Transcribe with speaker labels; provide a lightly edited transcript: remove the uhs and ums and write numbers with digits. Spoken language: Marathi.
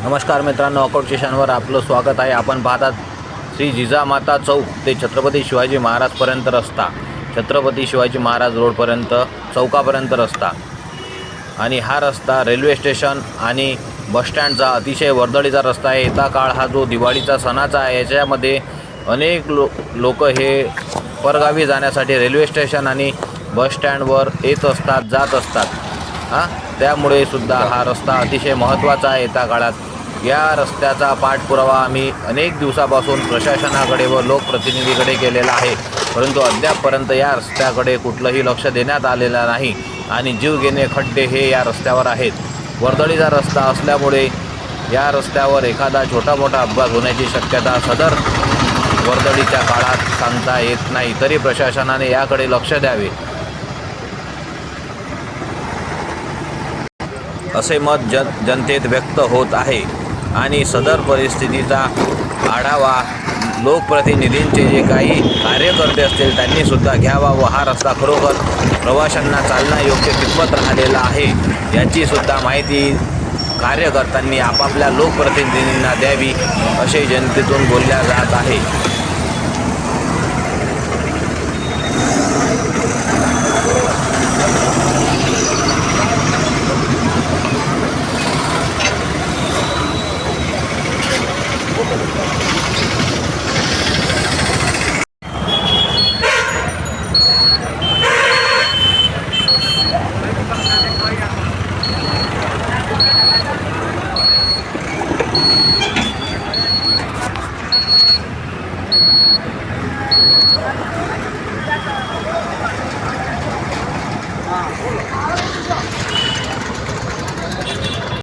Speaker 1: नमस्कार मित्रांनो, अकोट स्टेशनवर आपलं स्वागत आहे। आपण पाहतात श्री जिजामाता चौक ते छत्रपती शिवाजी महाराजपर्यंत रस्ता, छत्रपती शिवाजी महाराज रोडपर्यंत चौकापर्यंत रस्ता। आणि हा रस्ता रेल्वे स्टेशन आणि बसस्टँडचा अतिशय वर्दळीचा रस्ता आहे। येता काळ हा जो दिवाळीचा सणाचा आहे, याच्यामध्ये अनेक लोक हे परगावी जाण्यासाठी रेल्वे स्टेशन आणि बसस्टँडवर येत असतात, जात असतात। त्यामुळे सुद्धा हा रस्ता अतिशय महत्त्वाचा आहे। येत्या काळात या रस्त्याचा पाठपुरावा आम्ही अनेक दिवसापासून प्रशासनाकडे व लोकप्रतिनिधीकडे केलेला आहे, परंतु अद्यापपर्यंत या रस्त्याकडे कुठलंही लक्ष देण्यात आलेलं नाही आणि जीवघेणे खड्डे हे या रस्त्यावर आहेत। वर्दळीचा रस्ता असल्यामुळे या रस्त्यावर एखादा छोटा मोठा अपघात होण्याची शक्यता सदर वर्दळीच्या काळात सांगता येत नाही, तरी प्रशासनाने याकडे लक्ष द्यावे असे मत जनतेत व्यक्त होत आहे। आणि सदर परिस्थितीचा आढावा लोकप्रतिनिधींचे जे काही कार्यकर्ते असतील त्यांनी सुद्धा घ्यावा व हा रस्ता खरोखर प्रवाशांना चालना योग्य कितपत राहिलेला आहे याची सुद्धा माहिती कार्यकर्त्यांनी आपापल्या लोकप्रतिनिधींना द्यावी असे जनतेतून बोलल्या जात आहे।